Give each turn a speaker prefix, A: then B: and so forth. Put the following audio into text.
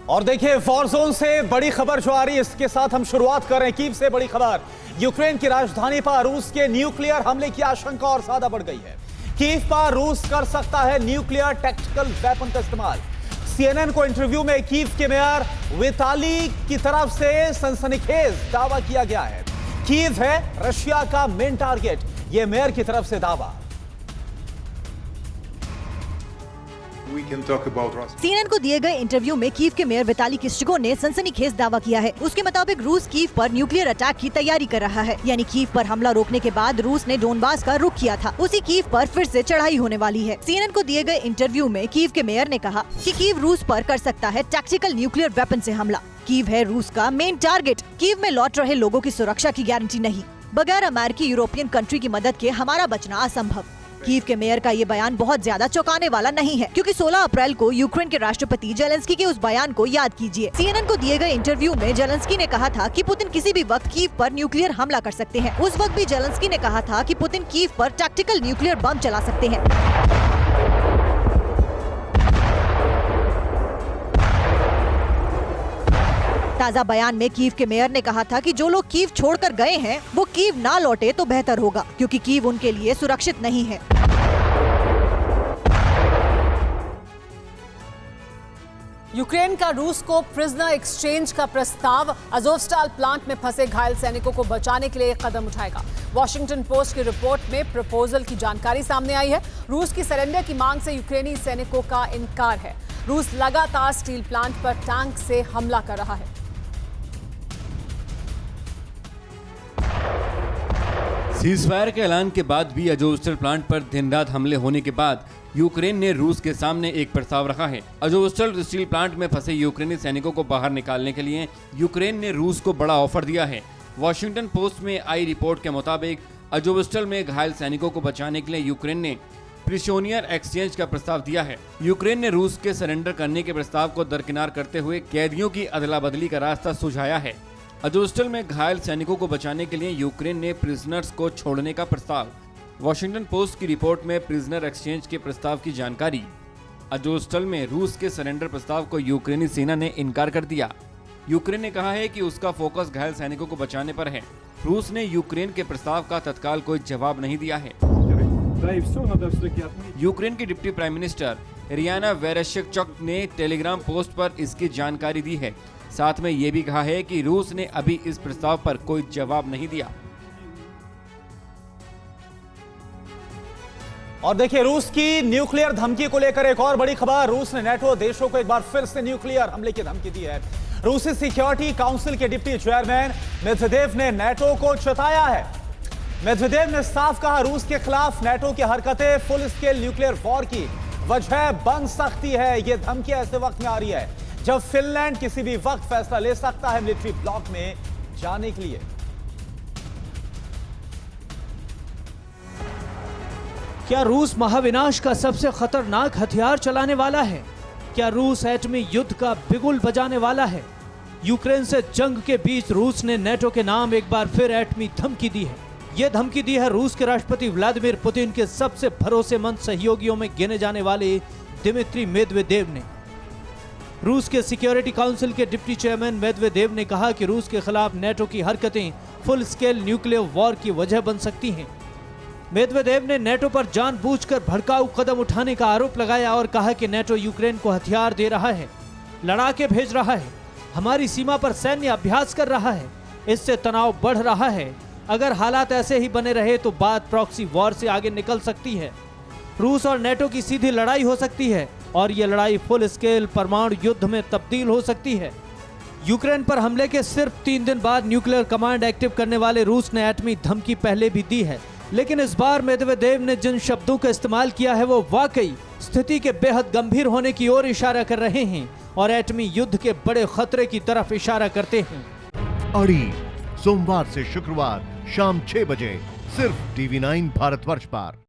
A: और देखिए war zone से बड़ी खबर जो आ रही है, इसके साथ हम शुरुआत कर रहे हैं कीव से। बड़ी खबर, यूक्रेन की राजधानी पर रूस के न्यूक्लियर हमले की आशंका और ज्यादा बढ़ गई है। कीव पर रूस कर सकता है न्यूक्लियर टैक्टिकल वेपन का इस्तेमाल। सीएनएन को इंटरव्यू में कीव के मेयर विताली की तरफ से सनसनीखेज दावा किया गया है। कीव है रशिया का मेन टारगेट, यह मेयर की तरफ से दावा।
B: सीएनएन को दिए गए इंटरव्यू में कीव के मेयर विताली किश्चको ने सनसनीखेज दावा किया है। उसके मुताबिक रूस कीव पर न्यूक्लियर अटैक की तैयारी कर रहा है। यानी कीव पर हमला रोकने के बाद रूस ने डोनबास का रुख किया था, उसी कीव पर फिर से चढ़ाई होने वाली है। सीएनएन को दिए गए इंटरव्यू में कीव के मेयर ने कहा कि कीव रूस पर कर सकता है टैक्टिकल न्यूक्लियर वेपन से हमला। कीव है रूस का मेन टारगेट। कीव में लौट रहे लोगों की सुरक्षा की गारंटी नहीं। बगैर अमेरिकी यूरोपियन कंट्री की मदद के हमारा बचना असंभव। कीव के मेयर का ये बयान बहुत ज्यादा चौंकाने वाला नहीं है, क्योंकि 16 अप्रैल को यूक्रेन के राष्ट्रपति जेलेंस्की के उस बयान को याद कीजिए। सीएनएन को दिए गए इंटरव्यू में जेलेंस्की ने कहा था कि पुतिन किसी भी वक्त कीव पर न्यूक्लियर हमला कर सकते हैं। उस वक्त भी जेलेंस्की ने कहा था कि पुतिन कीव पर टैक्टिकल न्यूक्लियर बम चला सकते हैं। ताज़ा बयान में कीव के मेयर ने कहा था कि जो लोग कीव छोड़कर गए हैं वो कीव ना लौटे तो बेहतर होगा, क्योंकि कीव उनके लिए सुरक्षित नहीं है।
C: यूक्रेन का रूस को प्रिजनर एक्सचेंज का प्रस्ताव अज़ोवस्टाल प्लांट में फंसे घायल सैनिकों को बचाने के लिए एक कदम उठाएगा। वॉशिंगटन पोस्ट की रिपोर्ट में प्रपोजल की जानकारी सामने आई है। रूस की सरेंडर की मांग से यूक्रेनी सैनिकों का इनकार है। रूस लगातार स्टील प्लांट पर टैंक से हमला कर रहा है।
D: सीजफायर के ऐलान के बाद भी अज़ोवस्टाल प्लांट पर दिन रात हमले होने के बाद यूक्रेन ने रूस के सामने एक प्रस्ताव रखा है। अज़ोवस्टाल स्टील प्लांट में फंसे यूक्रेनी सैनिकों को बाहर निकालने के लिए यूक्रेन ने रूस को बड़ा ऑफर दिया है। वॉशिंगटन पोस्ट में आई रिपोर्ट के मुताबिक अज़ोवस्टाल में घायल सैनिकों को बचाने के लिए यूक्रेन ने प्रिजनर एक्सचेंज का प्रस्ताव दिया है। यूक्रेन ने रूस के सरेंडर करने के प्रस्ताव को दरकिनार करते हुए कैदियों की अदला बदली का रास्ता सुझाया है। अज़ोवस्टाल में घायल सैनिकों को बचाने के लिए यूक्रेन ने प्रिजनर्स को छोड़ने का प्रस्ताव। वॉशिंगटन पोस्ट की रिपोर्ट में प्रिजनर एक्सचेंज के प्रस्ताव की जानकारी। अज़ोवस्टाल में रूस के सरेंडर प्रस्ताव को यूक्रेनी सेना ने इनकार कर दिया। यूक्रेन ने कहा है कि उसका फोकस घायल सैनिकों को बचाने पर है। रूस ने यूक्रेन के प्रस्ताव का तत्काल कोई जवाब नहीं दिया है। यूक्रेन की डिप्टी प्राइम मिनिस्टर इरियाना वेरेशचुक ने टेलीग्राम पोस्ट पर इसकी जानकारी दी है। साथ में ये भी कहा है कि रूस ने अभी इस प्रस्ताव पर कोई जवाब नहीं दिया।
A: और देखिए रूस की न्यूक्लियर धमकी को लेकर एक और बड़ी खबर। रूस ने नेटो देशों को एक बार फिर से न्यूक्लियर हमले की धमकी दी है। रूसी सिक्योरिटी काउंसिल के डिप्टी चेयरमैन मेदवेदेव ने नेटो को चेताया है। मेदवेदेव ने साफ कहा रूस के खिलाफ नेटो की हरकतें फुल स्केल न्यूक्लियर वॉर की वजह बन सकती है। यह धमकी ऐसे वक्त में आ रही है जब फिनलैंड किसी भी वक्त फैसला ले सकता है मिलिट्री ब्लॉक में जाने के लिए।
E: क्या रूस महाविनाश का सबसे खतरनाक हथियार चलाने वाला है? क्या रूस एटमी युद्ध का बिगुल बजाने वाला है? यूक्रेन से जंग के बीच रूस ने नेटो के नाम एक बार फिर एटमी धमकी दी है। यह धमकी दी है रूस के राष्ट्रपति व्लादिमीर पुतिन के सबसे भरोसेमंद सहयोगियों में गिने जाने वाले दिमित्री मेदवेदेव ने। रूस के सिक्योरिटी काउंसिल के डिप्टी चेयरमैन मेदवेदेव ने कहा कि रूस के खिलाफ नेटो की हरकतें फुल स्केल न्यूक्लियर वॉर की वजह बन सकती हैं। मेदवेदेव ने नेटो पर जानबूझकर भड़काऊ कदम उठाने का आरोप लगाया और कहा कि नेटो यूक्रेन को हथियार दे रहा है, लड़ाके भेज रहा है, हमारी सीमा पर सैन्य अभ्यास कर रहा है। इससे तनाव बढ़ रहा है। अगर हालात ऐसे ही बने रहे तो बात प्रॉक्सी वॉर से आगे निकल सकती है। रूस और नेटो की सीधी लड़ाई हो सकती है और ये लड़ाई फुल स्केल परमाणु युद्ध में तब्दील हो सकती है। यूक्रेन पर हमले के सिर्फ 3 दिन बाद न्यूक्लियर कमांड एक्टिव करने वाले रूस ने एटमी धमकी पहले भी दी है, लेकिन इस बार मेदवेदेव ने जिन शब्दों का इस्तेमाल किया है वो वाकई स्थिति के बेहद गंभीर होने की ओर इशारा कर रहे हैं और एटमी युद्ध के बड़े खतरे की तरफ इशारा करते हैं।
F: अड़ी सोमवार से शुक्रवार शाम 6 बजे सिर्फ TV9 भारतवर्ष पर।